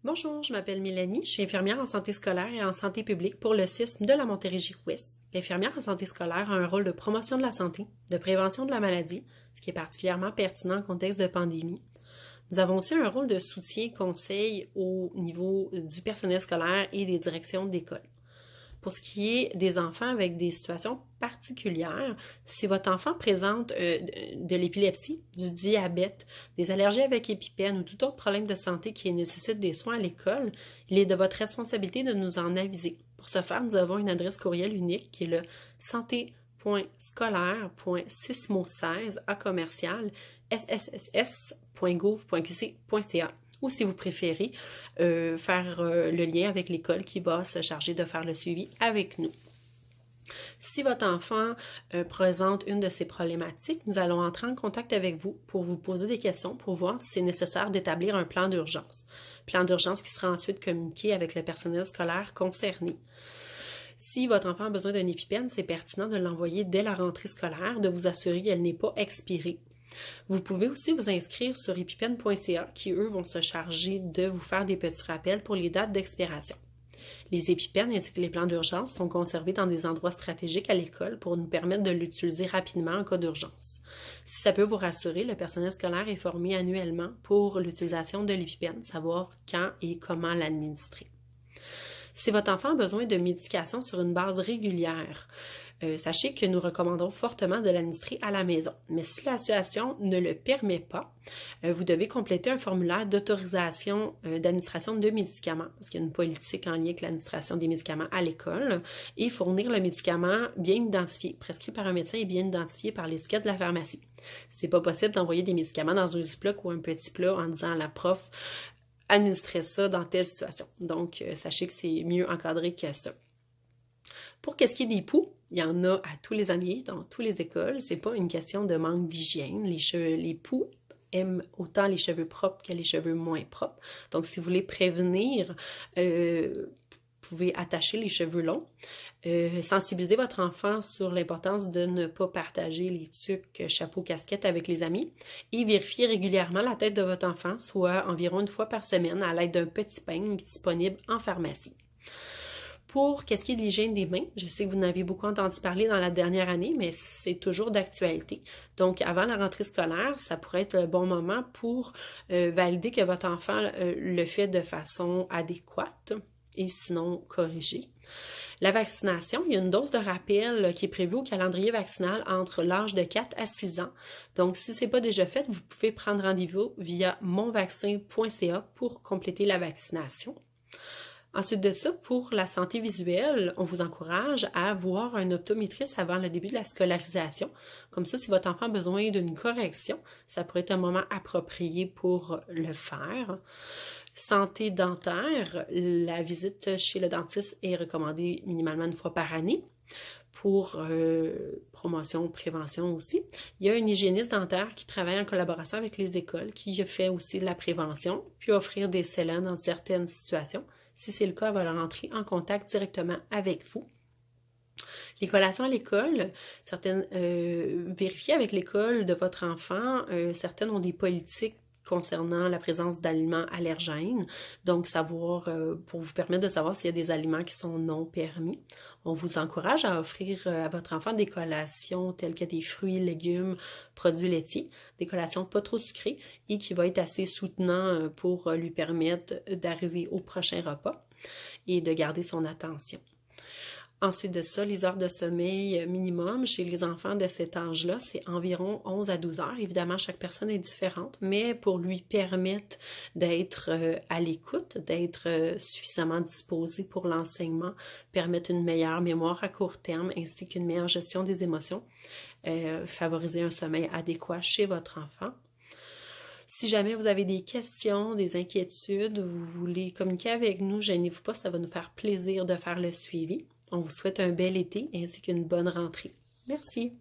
Bonjour, je m'appelle Mélanie, je suis infirmière en santé scolaire et en santé publique pour le CISM de la Montérégie-Ouest. L'infirmière en santé scolaire a un rôle de promotion de la santé, de prévention de la maladie, ce qui est particulièrement pertinent en contexte de pandémie. Nous avons aussi un rôle de soutien et conseil au niveau du personnel scolaire et des directions d'école. Pour ce qui est des enfants avec des situations particulières, si votre enfant présente de l'épilepsie, du diabète, des allergies avec épipène ou tout autre problème de santé qui nécessite des soins à l'école, il est de votre responsabilité de nous en aviser. Pour ce faire, nous avons une adresse courriel unique qui est le santé.scolaire.6mot16@sss.gouv.qc.ca ou si vous préférez, faire le lien avec l'école qui va se charger de faire le suivi avec nous. Si votre enfant présente une de ces problématiques, nous allons entrer en contact avec vous pour vous poser des questions pour voir si c'est nécessaire d'établir un plan d'urgence. Plan d'urgence qui sera ensuite communiqué avec le personnel scolaire concerné. Si votre enfant a besoin d'un épipène, c'est pertinent de l'envoyer dès la rentrée scolaire, de vous assurer qu'elle n'est pas expirée. Vous pouvez aussi vous inscrire sur epipène.ca qui, eux, vont se charger de vous faire des petits rappels pour les dates d'expiration. Les épipènes ainsi que les plans d'urgence sont conservés dans des endroits stratégiques à l'école pour nous permettre de l'utiliser rapidement en cas d'urgence. Si ça peut vous rassurer, le personnel scolaire est formé annuellement pour l'utilisation de l'épipène, savoir quand et comment l'administrer. Si votre enfant a besoin de médication sur une base régulière, sachez que nous recommandons fortement de l'administrer à la maison. Mais si la situation ne le permet pas, vous devez compléter un formulaire d'autorisation d'administration de médicaments, parce qu'il y a une politique en lien avec l'administration des médicaments à l'école, et fournir le médicament bien identifié, prescrit par un médecin et bien identifié par l'étiquette de la pharmacie. C'est pas possible d'envoyer des médicaments dans un ziploc ou un petit plat en disant à la prof administrer ça dans telle situation. Donc, sachez que c'est mieux encadré que ça. Pour qu'est-ce qui est des poux, il y en a à tous les années, dans toutes les écoles. C'est pas une question de manque d'hygiène. Les poux aiment autant les cheveux propres que les cheveux moins propres. Donc, si vous voulez prévenir, vous pouvez attacher les cheveux longs. Sensibiliser votre enfant sur l'importance de ne pas partager les tuques, chapeaux, casquettes avec les amis et vérifier régulièrement la tête de votre enfant, soit environ une fois par semaine à l'aide d'un petit peigne disponible en pharmacie. Pour qu'est-ce qui est de l'hygiène des mains, je sais que vous en avez beaucoup entendu parler dans la dernière année, mais c'est toujours d'actualité. Donc, avant la rentrée scolaire, ça pourrait être le bon moment pour valider que votre enfant le fait de façon adéquate et sinon corrigée. La vaccination, il y a une dose de rappel qui est prévue au calendrier vaccinal entre l'âge de 4 à 6 ans. Donc, si ce n'est pas déjà fait, vous pouvez prendre rendez-vous via monvaccin.ca pour compléter la vaccination. Ensuite de ça, pour la santé visuelle, on vous encourage à voir un optométriste avant le début de la scolarisation. Comme ça, si votre enfant a besoin d'une correction, ça pourrait être un moment approprié pour le faire. Santé dentaire, la visite chez le dentiste est recommandée minimalement une fois par année. Pour promotion, prévention aussi. Il y a un hygiéniste dentaire qui travaille en collaboration avec les écoles, qui fait aussi de la prévention, puis offrir des scellés dans certaines situations. Si c'est le cas, elle va leur entrer en contact directement avec vous. Les collations à l'école, certaines vérifiez avec l'école de votre enfant, certaines ont des politiques concernant la présence d'aliments allergènes, donc savoir pour vous permettre de savoir s'il y a des aliments qui sont non permis. On vous encourage à offrir à votre enfant des collations telles que des fruits, légumes, produits laitiers, des collations pas trop sucrées et qui va être assez soutenant pour lui permettre d'arriver au prochain repas et de garder son attention. Ensuite de ça, les heures de sommeil minimum chez les enfants de cet âge-là, c'est environ 11 à 12 heures. Évidemment, chaque personne est différente, mais pour lui permettre d'être à l'écoute, d'être suffisamment disposé pour l'enseignement, permettre une meilleure mémoire à court terme ainsi qu'une meilleure gestion des émotions, favoriser un sommeil adéquat chez votre enfant. Si jamais vous avez des questions, des inquiétudes, vous voulez communiquer avec nous, gênez-vous pas, ça va nous faire plaisir de faire le suivi. On vous souhaite un bel été ainsi qu'une bonne rentrée. Merci.